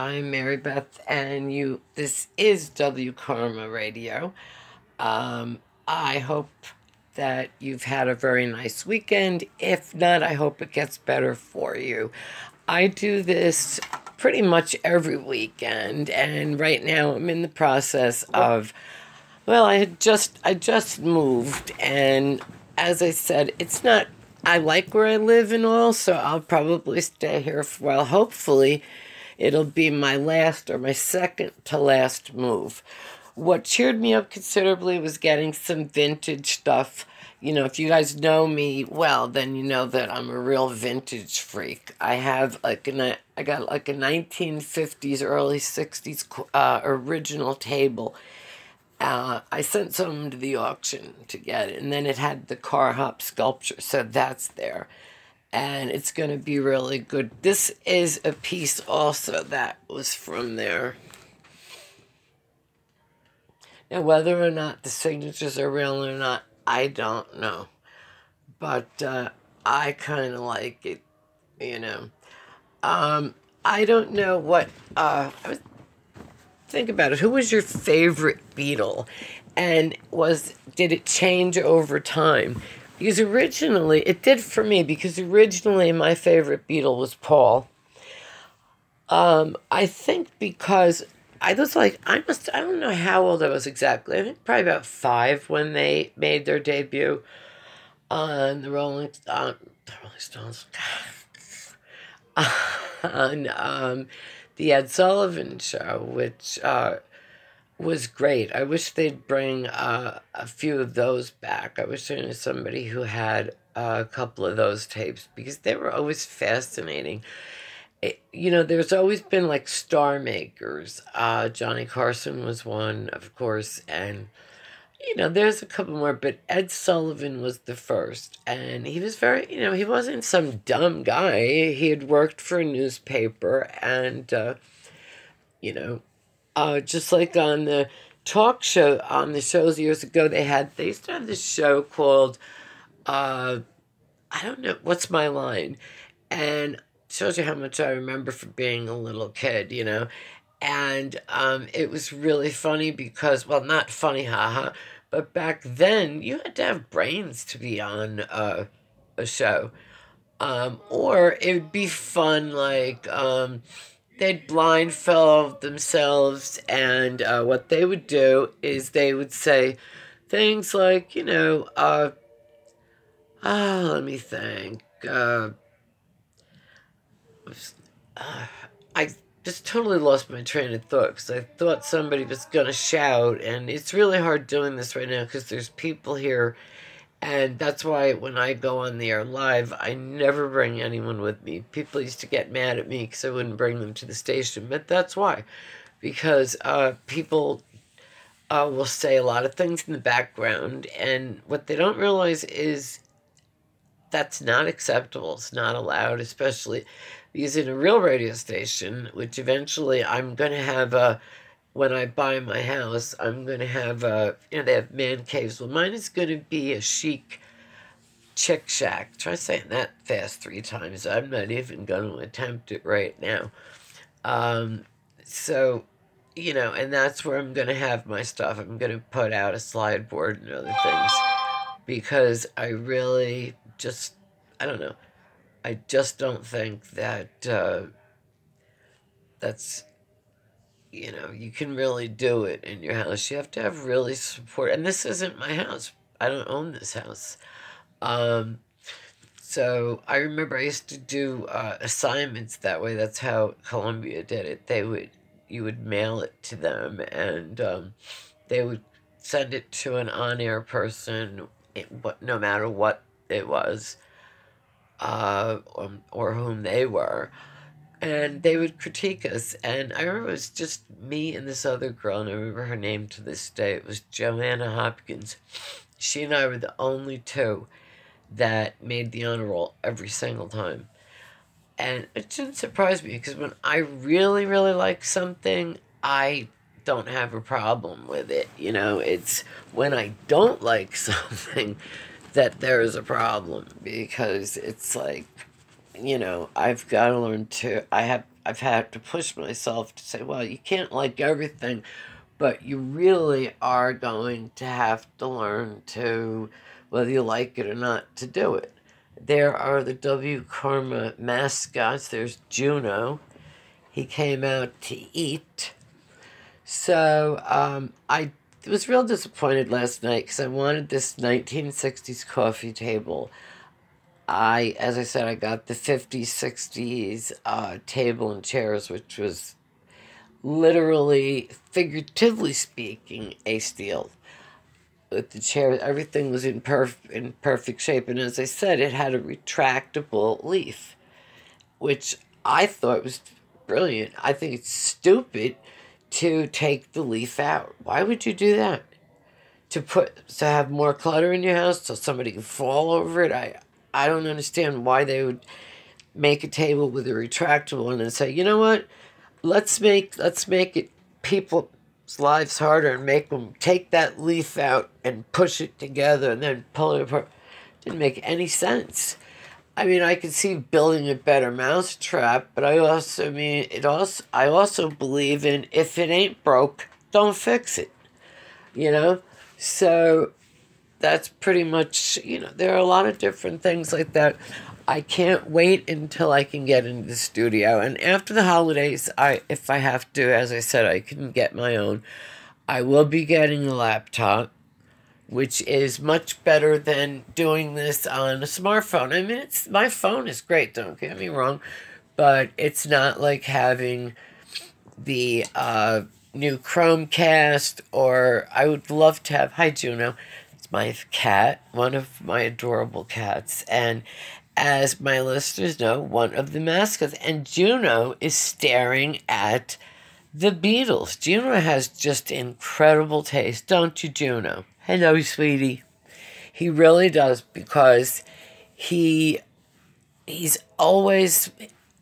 I'm Maribeth, and this is Wkarma Radio. I hope that you've had a very nice weekend. If not, I hope it gets better for you. I do this pretty much every weekend, and right now I'm in the process of, well, I just moved, and as I said, I like where I live and all, so I'll probably stay here for a while. Hopefully, it'll be my last or my second to last move. What cheered me up considerably was getting some vintage stuff. You know, if you guys know me well, then you know that I'm a real vintage freak. I got like a 1950s, early 60s original table. I sent some to the auction to get it, and then it had the car hop sculpture, so that's there. And it's going to be really good. This is a piece also that was from there. Now, whether or not the signatures are real or not, I don't know. But I kind of like it, you know. I don't know what... think about it. Who was your favorite Beatle? And did it change over time? Because originally, it did for me, because originally my favorite Beatle was Paul. I think because I was like, I don't know how old I was exactly. I think probably about 5 when they made their debut on the Rolling Stones. on the Ed Sullivan Show, which was great. I wish they'd bring a few of those back. I wish there was somebody who had a couple of those tapes, because they were always fascinating. There's always been like star makers. Johnny Carson was one, of course, and there's a couple more, but Ed Sullivan was the first, and he was very, he wasn't some dumb guy. He had worked for a newspaper, and, just like on the talk show, on the shows years ago, they used to have this show called, I don't know, What's My Line? And it shows you how much I remember from being a little kid, And it was really funny because, well, not funny, haha, but back then you had to have brains to be on a show. Or it would be fun, like they'd blindfold themselves, and what they would do is they would say things like, let me think. I just totally lost my train of thought because I thought somebody was going to shout, and it's really hard doing this right now because there's people here, and that's why when I go on the air live, I never bring anyone with me. People used to get mad at me because I wouldn't bring them to the station, but that's why, because people will say a lot of things in the background, and what they don't realize is that's not acceptable. It's not allowed, especially because in a real radio station, which eventually I'm going to have when I buy my house, I'm going to have they have man caves. Well, mine is going to be a chic chick shack. Try saying that fast 3 times. I'm not even going to attempt it right now. So, and that's where I'm going to have my stuff. I'm going to put out a slide board and other things because I really just, I don't know. I just don't think that that's, you can really do it in your house. You have to have really support. And this isn't my house. I don't own this house. So I remember I used to do assignments that way. That's how Columbia did it. You would mail it to them, and they would send it to an on-air person, no matter what it was. Or whom they were, and they would critique us. And I remember it was just me and this other girl, and I remember her name to this day. It was Joanna Hopkins. She and I were the only 2 that made the honor roll every single time. And it didn't surprise me, because when I really, really like something, I don't have a problem with it. It's when I don't like something that there is a problem, because it's like, I've got to learn to, I have I've had to push myself to say, well, you can't like everything, but you really are going to have to learn to, whether you like it or not, to do it. There are the Wkarma mascots. There's Juno. He came out to eat. So I was real disappointed last night because I wanted this 1960s coffee table. As I said, I got the 50s, 60s table and chairs, which was literally, figuratively speaking, a steal. With the chair, everything was in perfect shape. And as I said, it had a retractable leaf, which I thought was brilliant. I think it's stupid to take the leaf out. Why would you do that? To have more clutter in your house so somebody can fall over it? I don't understand why they would make a table with a retractable and then say, you know what? Let's make it people's lives harder and make them take that leaf out and push it together and then pull it apart. Didn't make any sense. I mean, I could see building a better mousetrap, but I also believe in, if it ain't broke, don't fix it. You know? So that's pretty much, there are a lot of different things like that. I can't wait until I can get into the studio. And after the holidays, if I have to, as I said, I can get my own. I will be getting a laptop, which is much better than doing this on a smartphone. I mean, my phone is great, don't get me wrong, but it's not like having the new Chromecast, or I would love to have, hi Juno, it's my cat, one of my adorable cats, and as my listeners know, one of the mascots, and Juno is staring at the Beatles. Juno has just incredible taste, don't you, Juno? Hello, sweetie. He really does, because he's always...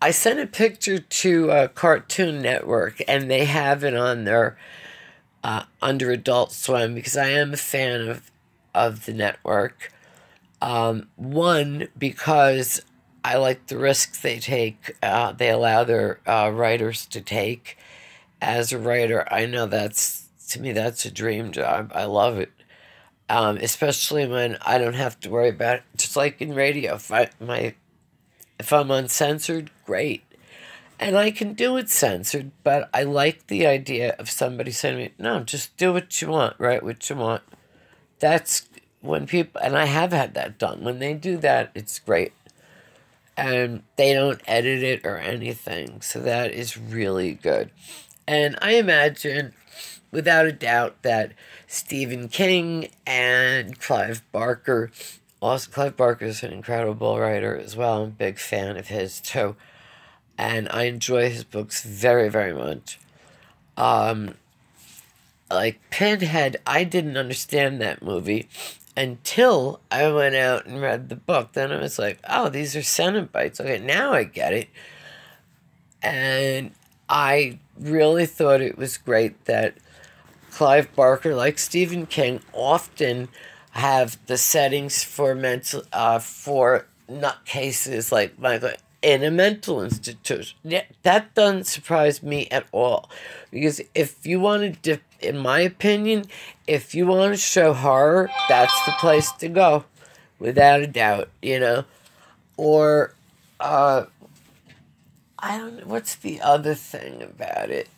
I sent a picture to Cartoon Network, and they have it on their under Adult Swim, because I am a fan of the network. One, because I like the risks they take. They allow their writers to take. As a writer, I know to me, that's a dream job. I love it. Especially when I don't have to worry about it. Just like in radio, if I'm uncensored, great. And I can do it censored, but I like the idea of somebody saying to me, no, just do what you want, write what you want. That's when people, and I have had that done. When they do that, it's great. And they don't edit it or anything. So that is really good. And I imagine, without a doubt, that Stephen King and Clive Barker, also Clive Barker is an incredible writer as well. I'm a big fan of his too. And I enjoy his books very, very much. Like Pinhead, I didn't understand that movie until I went out and read the book. Then I was like, oh, these are Cenobites. Okay, now I get it. And I really thought it was great that Clive Barker, like Stephen King, often have the settings for for nutcases like Michael in a mental institution. That doesn't surprise me at all, because if you want to, in my opinion, if you want to show horror, that's the place to go, without a doubt. Or I don't know, what's the other thing about it?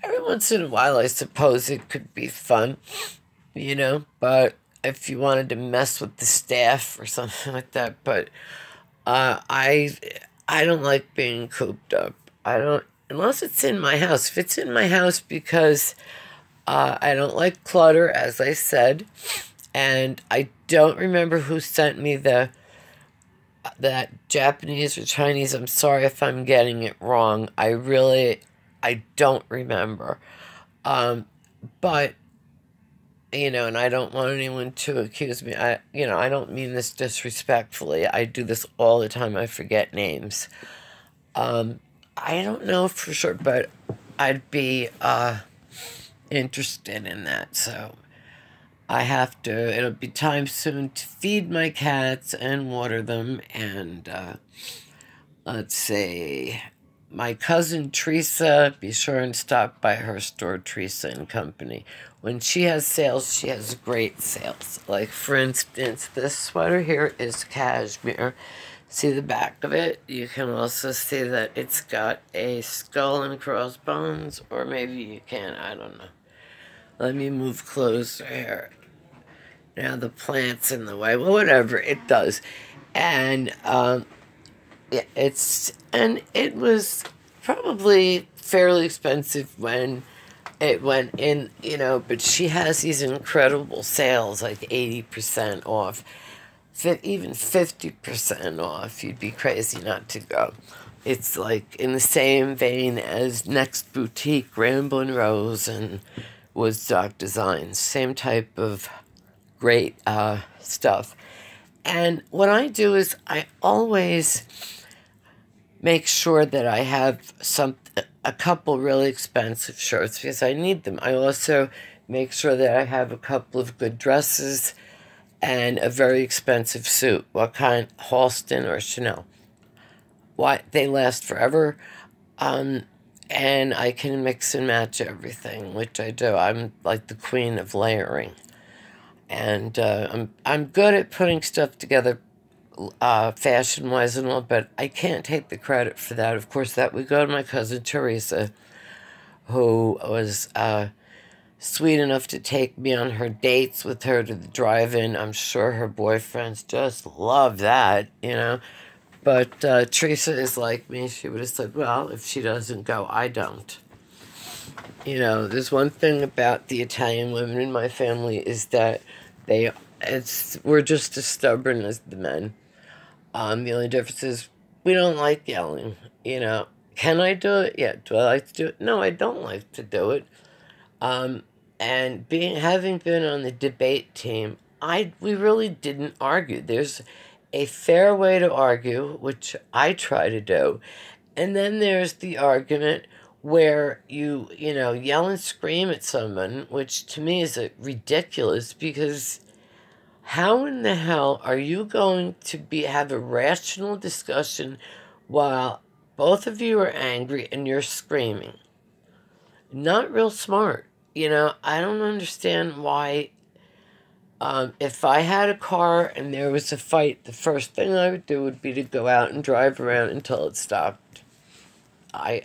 Every once in a while, I suppose it could be fun, but if you wanted to mess with the staff or something like that. But I don't like being cooped up. I don't, unless it's in my house. If it's in my house, because I don't like clutter, as I said, and I don't remember who sent me that Japanese or Chinese. I'm sorry if I'm getting it wrong. I don't remember. But, and I don't want anyone to accuse me. I don't mean this disrespectfully. I do this all the time. I forget names. I don't know for sure, but I'd be interested in that. So it'll be time soon to feed my cats and water them. And let's see. my cousin Teresa, be sure and stop by her store, Teresa and Company. When she has sales, she has great sales. Like, for instance, this sweater here is cashmere. See the back of it? You can also see that it's got a skull and crossbones, or maybe you can't, I don't know. Let me move closer here. Now the plant's in the way. Well, whatever, it does. And, yeah, it was probably fairly expensive when it went in, but she has these incredible sales, like 80% off, even 50% off. You'd be crazy not to go. It's like in the same vein as Next Boutique, Ramblin' Rose, and Woodstock Designs. Same type of great stuff. And what I do is I always make sure that I have a couple really expensive shirts because I need them. I also make sure that I have a couple of good dresses and a very expensive suit. What kind? Halston or Chanel. Why? They last forever. And I can mix and match everything, which I do. I'm like the queen of layering. And I'm good at putting stuff together fashion-wise and all, but I can't take the credit for that. Of course, that would go to my cousin Teresa, who was sweet enough to take me on her dates with her to the drive-in. I'm sure her boyfriends just love that, But Teresa is like me. She would have said, well, if she doesn't go, I don't. There's one thing about the Italian women in my family is that we're just as stubborn as the men. The only difference is we don't like yelling. Can I do it? Yeah. Do I like to do it? No, I don't like to do it. And having been on the debate team, we really didn't argue. There's a fair way to argue, which I try to do, and then there's the argument where you yell and scream at someone, which to me is ridiculous, because how in the hell are you going to have a rational discussion while both of you are angry and you're screaming? Not real smart. I don't understand why, if I had a car and there was a fight, the first thing I would do would be to go out and drive around until it stopped. I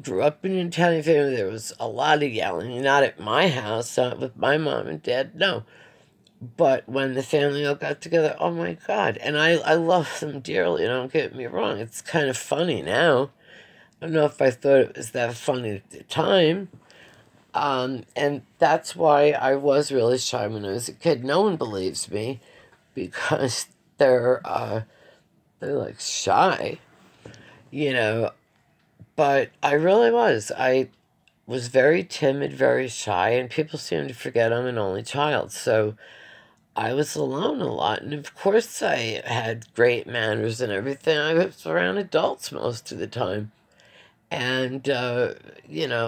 grew up in an Italian family. There was a lot of yelling, not at my house, not with my mom and dad, no. But when the family all got together, oh my God. And I love them dearly, don't get me wrong. It's kind of funny now. I don't know if I thought it was that funny at the time. And that's why I was really shy when I was a kid. No one believes me because they're like shy, but I really was. I was very timid, very shy, and people seem to forget I'm an only child. So I was alone a lot. And of course I had great manners and everything. I was around adults most of the time. And,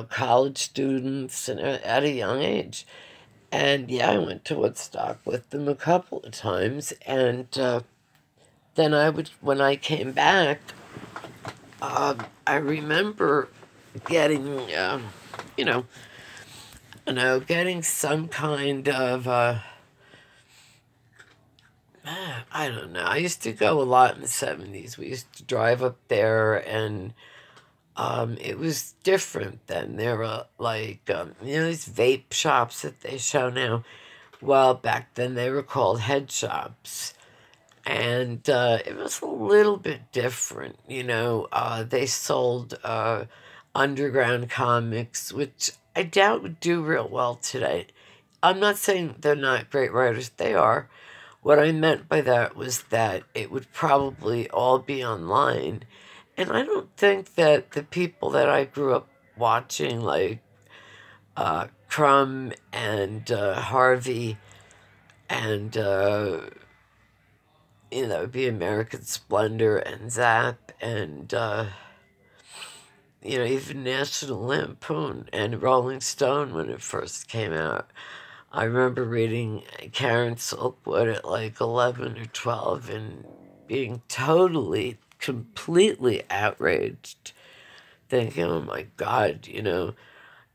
college students and at a young age. And yeah, I went to Woodstock with them a couple of times. And then when I came back, I remember getting, getting some kind of, I don't know. I used to go a lot in the 70s. We used to drive up there, and it was different then. There were these vape shops that they show now. Well, back then they were called head shops. And it was a little bit different, They sold underground comics, which I doubt would do real well today. I'm not saying they're not great writers. They are. What I meant by that was that it would probably all be online. And I don't think that the people that I grew up watching, like Crumb and Harvey and... that would be American Splendor and Zap and, even National Lampoon and Rolling Stone when it first came out. I remember reading Karen Silkwood at like 11 or 12 and being totally completely outraged, thinking, oh my God,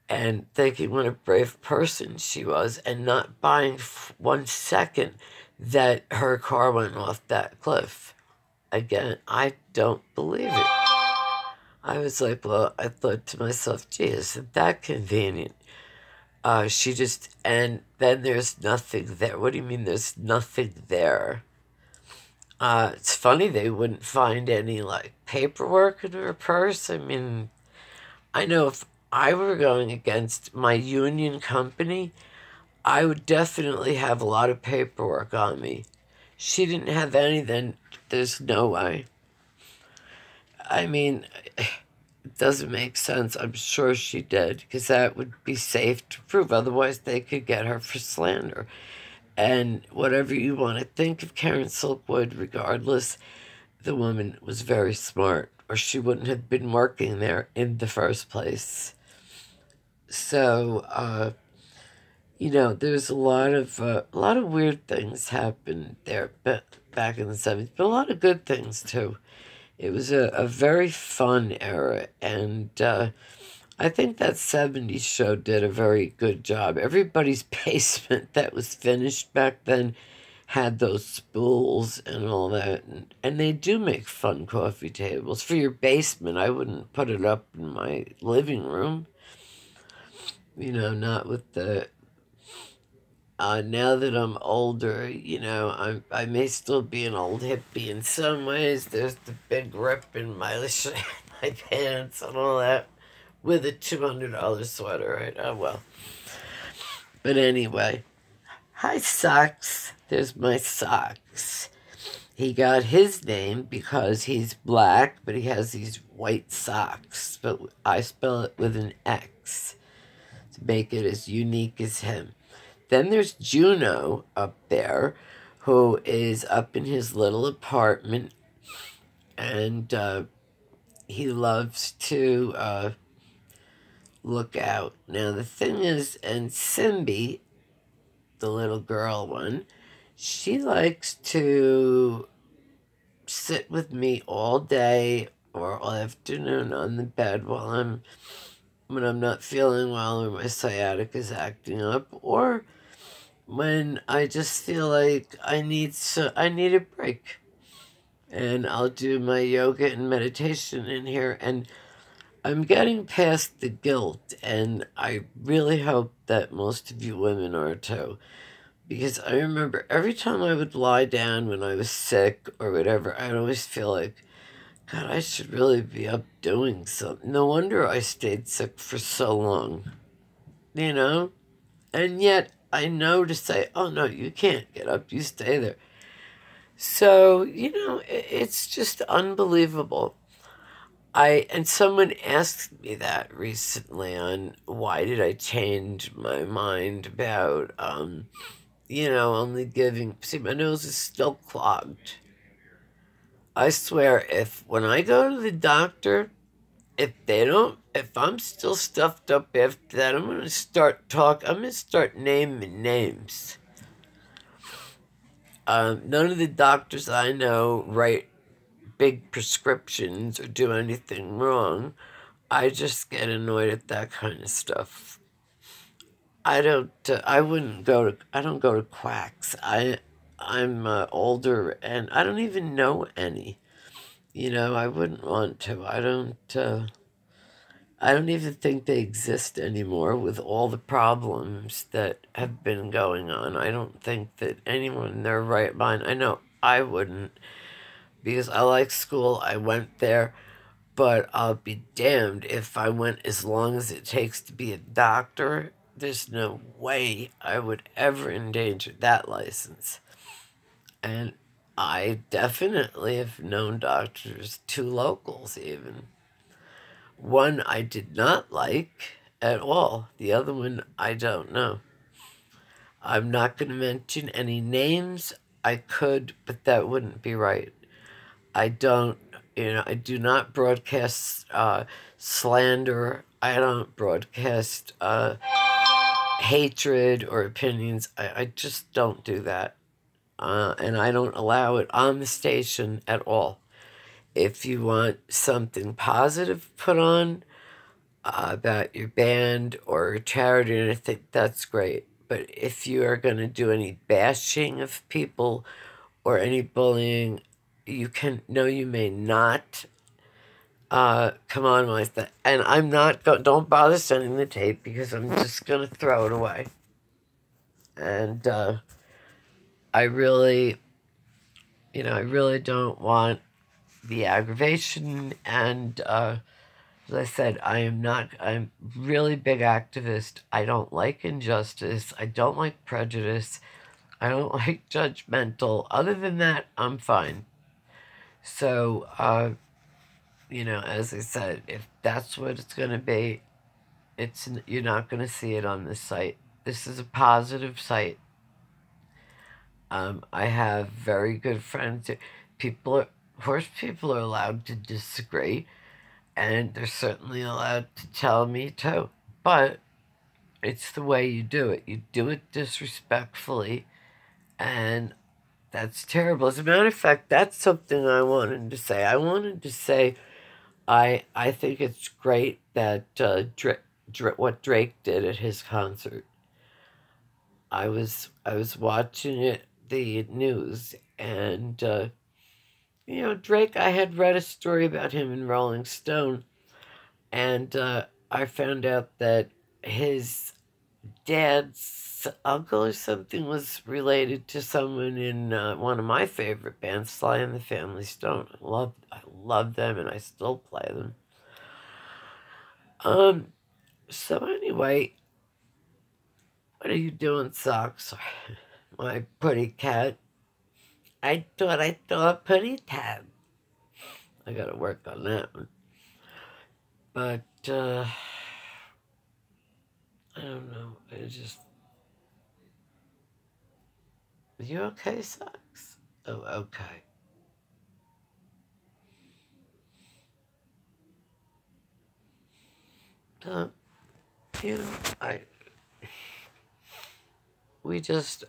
and thinking what a brave person she was, and not buying 1 second that her car went off that cliff. Again, I don't believe it. I was like, well, I thought to myself, gee, isn't that convenient? And then there's nothing there. What do you mean there's nothing there? It's funny they wouldn't find any, like, paperwork in her purse. I mean, I know if I were going against my union company, I would definitely have a lot of paperwork on me. She didn't have any, then there's no way. I mean, it doesn't make sense. I'm sure she did, because that would be safe to prove. Otherwise, they could get her for slander. And whatever you want to think of Karen Silkwood, regardless, the woman was very smart, or she wouldn't have been working there in the first place. So, there's a lot of weird things happened there back in the 70s, but a lot of good things too. It was a very fun era, and I think that 70s show did a very good job. Everybody's basement that was finished back then had those spools and all that, and they do make fun coffee tables for your basement. I wouldn't put it up in my living room, not with the... now that I'm older, I may still be an old hippie in some ways. There's the big rip in my pants and all that, with a $200 sweater, right? Oh, well. But anyway, hi, Socks. There's my Socks. He got his name because he's black, but he has these white socks. But I spell it with an X to make it as unique as him. Then there's Juno up there, who is up in his little apartment, and he loves to look out. Now, the thing is, and Simbi, the little girl one, she likes to sit with me all day or all afternoon on the bed when I'm not feeling well or my sciatica is acting up, or when I just feel like I need a break. And I'll do my yoga and meditation in here, and I'm getting past the guilt, and I really hope that most of you women are too. Because I remember every time I would lie down when I was sick or whatever, I'd always feel like, God, I should really be up doing something. No wonder I stayed sick for so long, And yet I know to say, oh, no, you can't get up. You stay there. So, it's just unbelievable. And someone asked me that recently on why did I change my mind about, only giving... See, my nose is still clogged. I swear, when I go to the doctor, if I'm still stuffed up after that, I'm going to start naming names. None of the doctors I know write big prescriptions or do anything wrong. I just get annoyed at that kind of stuff. I don't go to quacks. I'm older, and I don't even know any. I wouldn't want to. I don't even think they exist anymore with all the problems that have been going on. I don't think that anyone in their right mind... I know I wouldn't, because I like school. I went there, but I'll be damned if I went as long as it takes to be a doctor. There's no way I would ever endanger that license. And I definitely have known doctors, 2 locals even. One I did not like at all. The other one I don't know. I'm not going to mention any names. I could, but that wouldn't be right. I do not broadcast slander. I don't broadcast hatred or opinions. I just don't do that. And I don't allow it on the station at all. if you want something positive put on about your band or charity, and I think that's great. But if you are going to do any bashing of people or any bullying, you may not come on like that. And I'm not, don't bother sending the tape because I'm just going to throw it away. And I really don't want the aggravation. And as I said, I'm really big activist. I don't like injustice. I don't like prejudice. I don't like judgmental. Other than that, I'm fine. So, as I said, if that's what it's going to be, you're not going to see it on this site. This is a positive site. I have very good friends. Of course, people are allowed to disagree, and they're certainly allowed to tell me too. But it's the way you do it. You do it disrespectfully, and that's terrible. As a matter of fact, that's something I wanted to say. I think it's great that what Drake did at his concert. I was watching the news, and Drake. I had read a story about him in Rolling Stone, and I found out that his dad's uncle or something was related to someone in one of my favorite bands, Sly and the Family Stone. I love them, and I still play them. So anyway, what are you doing, Socks? My pretty cat. I thought I saw a pretty cat. I gotta work on that one. But, I don't know. Are you okay, Socks? Oh, okay.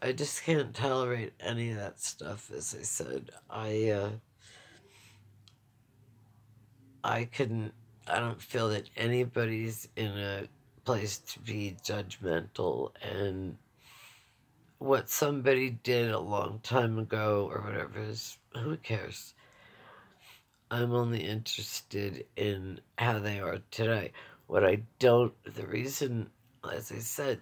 I just can't tolerate any of that stuff, as I said. I don't feel that anybody's in a place to be judgmental, and what somebody did a long time ago or whatever who cares? I'm only interested in how they are today. The reason, as I said,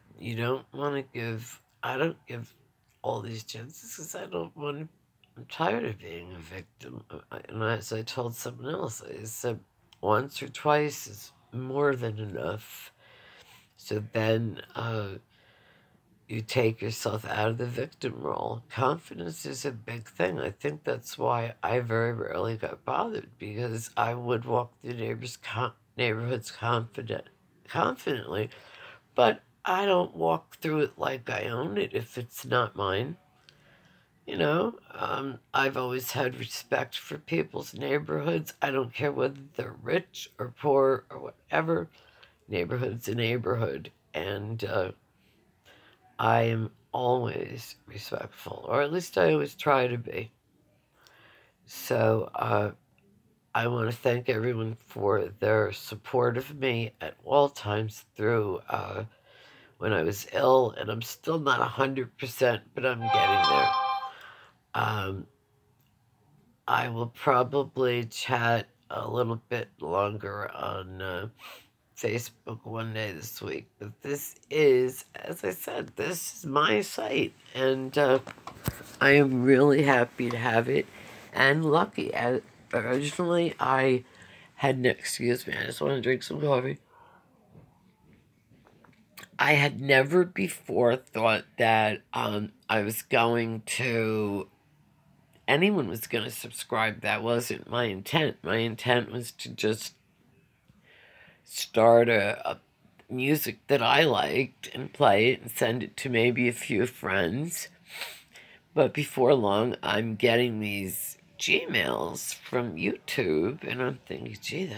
I don't give all these chances because I'm tired of being a victim. And as I told someone else, I said once or twice is more than enough. So then you take yourself out of the victim role. Confidence is a big thing. I think that's why I very rarely got bothered, because I would walk through neighborhoods confidently, but I don't walk through it like I own it if it's not mine. I've always had respect for people's neighborhoods. I don't care whether they're rich or poor or whatever. Neighborhood's a neighborhood, and I am always respectful, or at least I always try to be. So I want to thank everyone for their support of me at all times through when I was ill, and I'm still not 100%, but I'm getting there. I will probably chat a little bit longer on Facebook one day this week, but this is, as I said, this is my site, and I am really happy to have it, and lucky. Originally, excuse me, I just want to drink some coffee. I had never before thought that anyone was going to subscribe. That wasn't my intent. My intent was to just start a music that I liked and play it and send it to maybe a few friends. But before long, I'm getting these Gmails from YouTube, and I'm thinking, gee,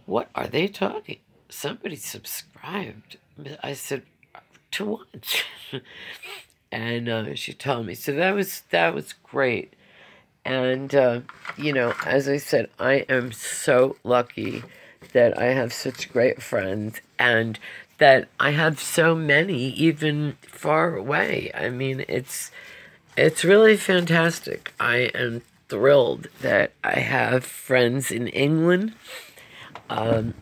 what are they talking? Somebody subscribed. I said, to what? And she told me. So that was great. And, as I said, I am so lucky that I have such great friends and that I have so many even far away. I mean, it's really fantastic. I am thrilled that I have friends in England. I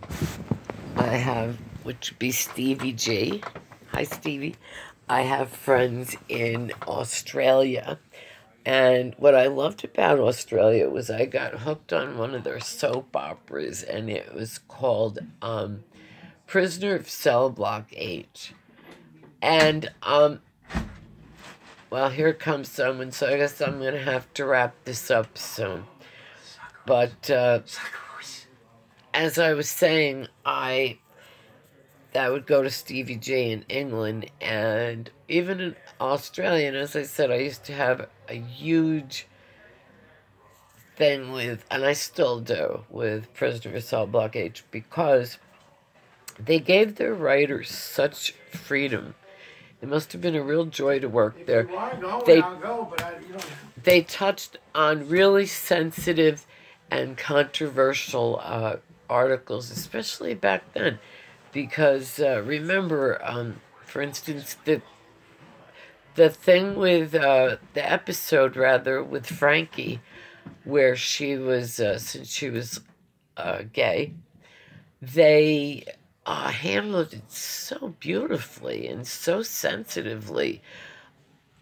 have, which would be Stevie G. Hi, Stevie. I have friends in Australia. And what I loved about Australia was I got hooked on one of their soap operas, and it was called Prisoner of Cell Block H. And, well, here comes someone, so I guess I'm going to have to wrap this up soon. But, as I was saying, that would go to Stevie J in England, and even in Australia, and as I said, I used to have a huge thing with, and I still do, with Prisoner of Cell Block H, because they gave their writers such freedom. It must have been a real joy to work there. They touched on really sensitive and controversial articles, especially back then. Because remember, for instance, the thing with the episode, rather, with Frankie, where she was, since she was gay, they handled it so beautifully and so sensitively.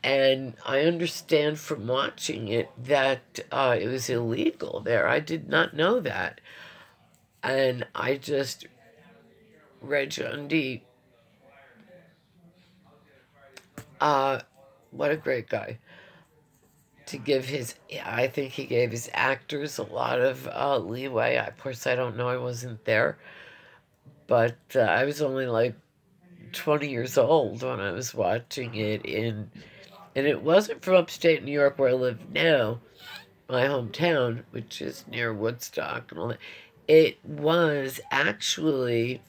And I understand from watching it that it was illegal there. I did not know that. And I just... Reg Undy, what a great guy. To give I think he gave his actors a lot of leeway. Of course, I don't know, I wasn't there. But I was only like 20 years old when I was watching it. And it wasn't from upstate New York where I live now, my hometown, which is near Woodstock and all that. It was actually...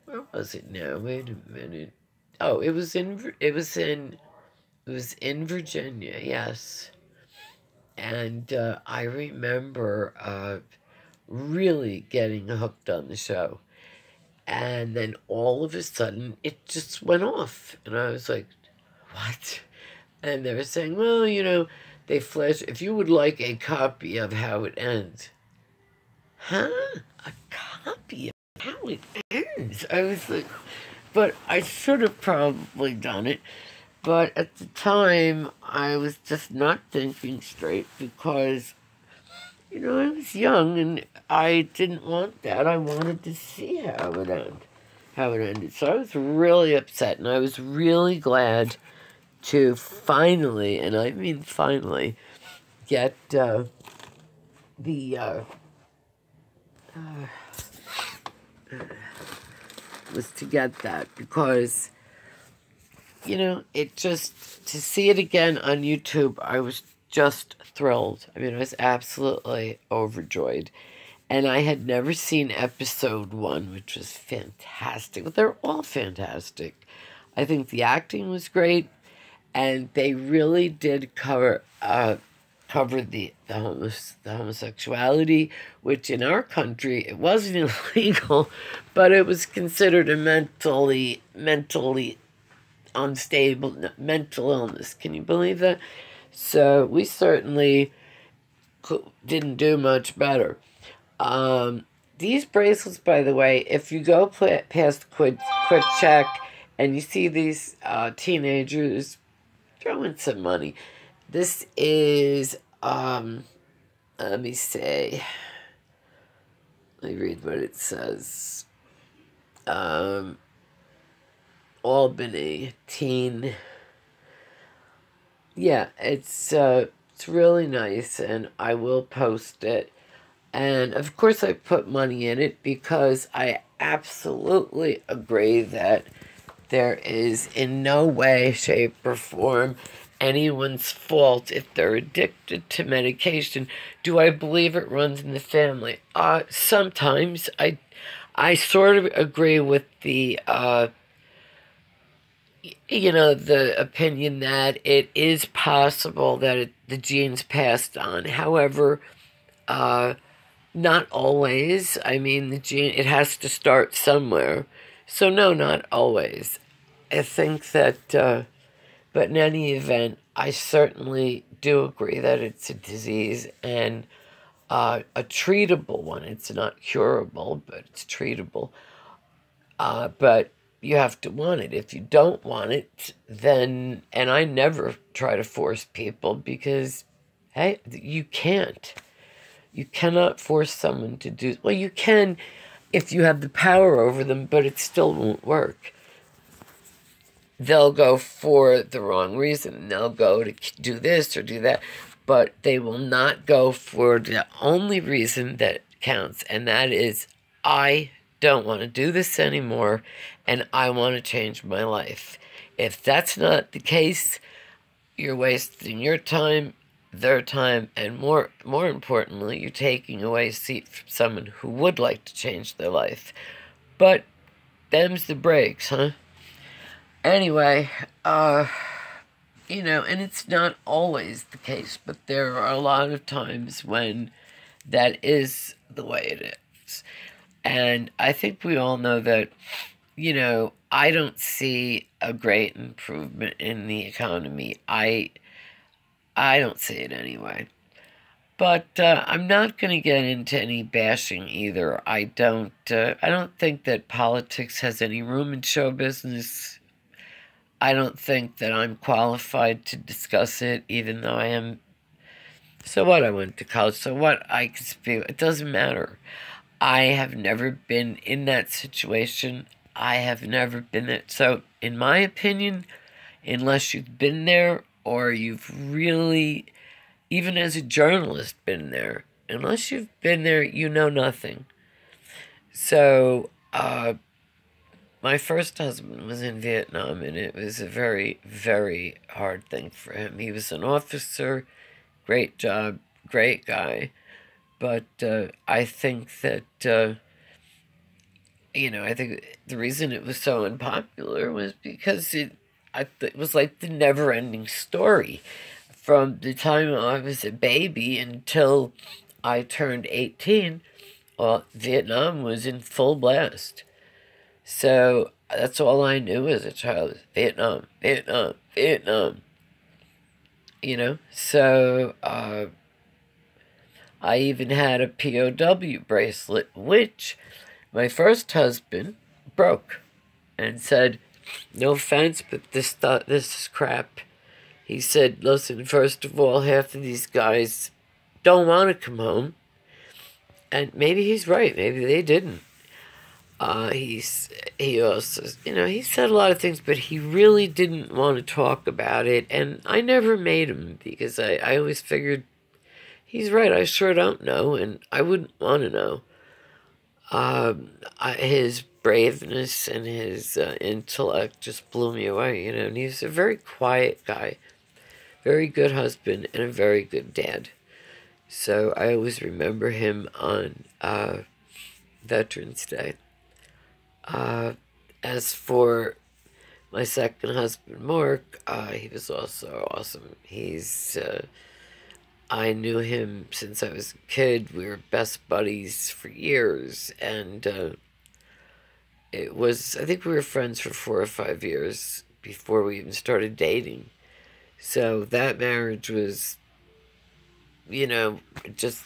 Where was it now? Wait a minute. Oh, it was in Virginia, yes. And I remember really getting hooked on the show. And then all of a sudden, it just went off. And I was like, what? And they were saying, well, they flash, if you would like a copy of how it ends. Huh? A copy of how it ends? I was like, but I should have probably done it. But at the time, I was just not thinking straight because, I was young and I didn't want that. I wanted to see how it ended. So I was really upset, and I was really glad to finally, and I mean finally, get was to get that, because it just, to see it again on YouTube, I was just thrilled. I mean, I was absolutely overjoyed. And I had never seen episode 1, which was fantastic. But they're all fantastic. I think the acting was great, and they really did cover the homosexuality, which in our country, it wasn't illegal, but it was considered a mentally unstable mental illness. Can you believe that? So we certainly didn't do much better. These bracelets, by the way, if you go past Quick Check and you see these teenagers throwing some money, this is, let me say, let me read what it says. Albany teen. Yeah, it's really nice, and I will post it. And of course I put money in it because I absolutely agree that there is in no way, shape, or form anyone's fault if they're addicted to medication. Do I believe it runs in the family? Sometimes. I sort of agree with the the opinion that it is possible that the genes passed on. However, not always. I mean, the gene, it has to start somewhere. So no, not always. I think that, but in any event, I certainly do agree that it's a disease, and a treatable one. It's not curable, but it's treatable. But you have to want it. If you don't want it, then, and I never try to force people, because, hey, you can't. You cannot force someone to do, well, you can if you have the power over them, but it still won't work. They'll go for the wrong reason. They'll go to do this or do that, but they will not go for the only reason that counts, and that is, I don't want to do this anymore, and I want to change my life. If that's not the case, you're wasting your time, their time, and more importantly, you're taking away a seat from someone who would like to change their life. But them's the breaks, huh? Anyway, and it's not always the case, but there are a lot of times when that is the way it is. And I think we all know that, I don't see a great improvement in the economy. I don't see it anyway. But I'm not going to get into any bashing either. I don't think that politics has any room in show business. I don't think that I'm qualified to discuss it, even though I am. So what? I went to college. So what? I can speak. It doesn't matter. I have never been in that situation. I have never been there. So, in my opinion, unless you've been there, or you've really, even as a journalist, been there, unless you've been there, you know nothing. So, my first husband was in Vietnam, and it was a very, very hard thing for him. He was an officer, great job, great guy. But I think that, I think the reason it was so unpopular was because it was like the never-ending story. From the time I was a baby until I turned 18, Vietnam was in full blast. So that's all I knew as a child, Vietnam, Vietnam, Vietnam. So I even had a POW bracelet, which my first husband broke and said, no offense, but this is crap. He said, listen, first of all, half of these guys don't want to come home. And maybe he's right. Maybe they didn't. He also, he said a lot of things, but he really didn't want to talk about it. And I never made him, because I always figured, he's right, I sure don't know, and I wouldn't want to know. His braveness and his intellect just blew me away, and he's a very quiet guy, very good husband, and a very good dad. So I always remember him on Veterans Day. As for my second husband, Mark, he was also awesome. I knew him since I was a kid. We were best buddies for years, and I think we were friends for 4 or 5 years before we even started dating. So that marriage was, just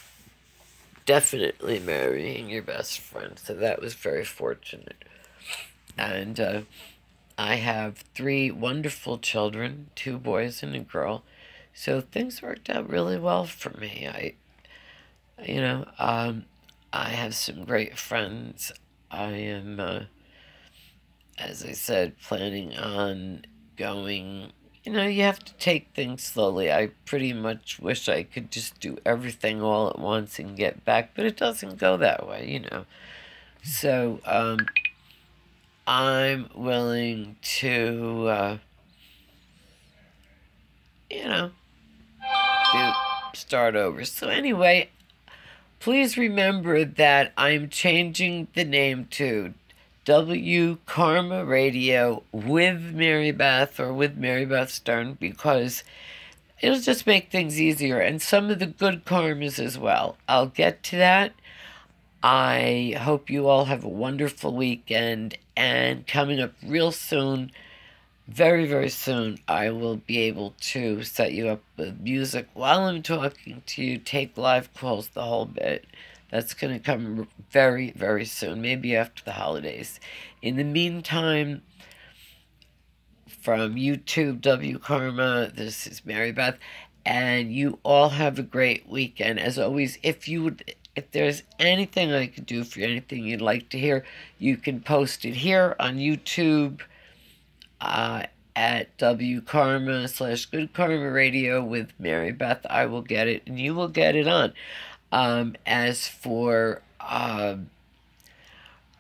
definitely marrying your best friend. So that was very fortunate. And I have 3 wonderful children, 2 boys and a girl. So things worked out really well for me. I have some great friends. I am, as I said, planning on going. You have to take things slowly. I pretty much wish I could just do everything all at once and get back, but it doesn't go that way, So, I'm willing to, start over. So anyway, please remember that I'm changing the name to Wkarma Radio with Maribeth or with Maribeth Stern, because it'll just make things easier, and some of the good karmas as well. I'll get to that. I hope you all have a wonderful weekend, and coming up real soon, very, very soon, I will be able to set you up with music while I'm talking to you, take live calls, the whole bit. That's going to come very, very soon, maybe after the holidays. In the meantime, from YouTube, Wkarma, this is Maribeth, and you all have a great weekend. As always, if there's anything I could do for you, anything you'd like to hear, you can post it here on YouTube at Wkarma / Good Radio with Maribeth. I will get it, and you will get it on. As for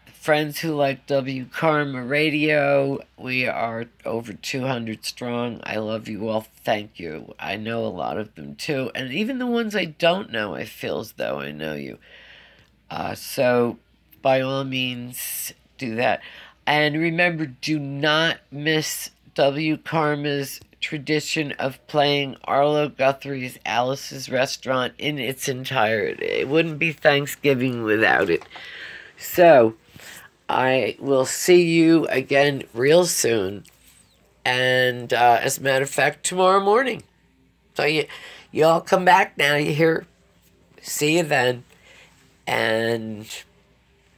friends who like Wkarma Radio, we are over 200 strong. I love you all. Thank you. I know a lot of them too. And even the ones I don't know, I feel as though I know you. So by all means, do that. And remember, do not miss Wkarma's tradition of playing Arlo Guthrie's Alice's Restaurant in its entirety. It wouldn't be Thanksgiving without it. So, I will see you again real soon. And as a matter of fact, tomorrow morning. So you all come back now, you hear. See you then. And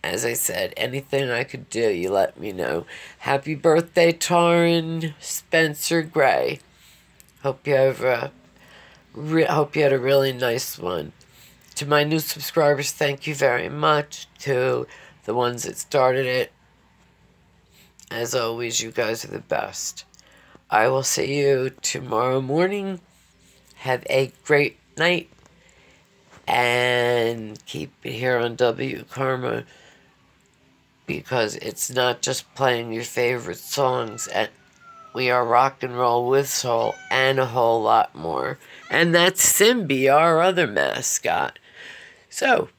as I said, anything I could do, you let me know. Happy birthday, Taryn Spencer Gray. Hope you had a really nice one. To my new subscribers, thank you very much. To the ones that started it, as always, you guys are the best. I will see you tomorrow morning. Have a great night. And keep it here on Wkarma, because it's not just playing your favorite songs. And we are rock and roll with soul and a whole lot more. And that's Simbi, our other mascot. So,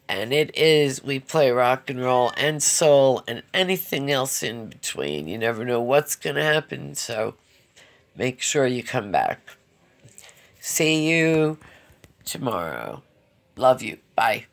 and it is, we play rock and roll and soul and anything else in between. You never know what's going to happen, so make sure you come back. See you tomorrow. Love you. Bye.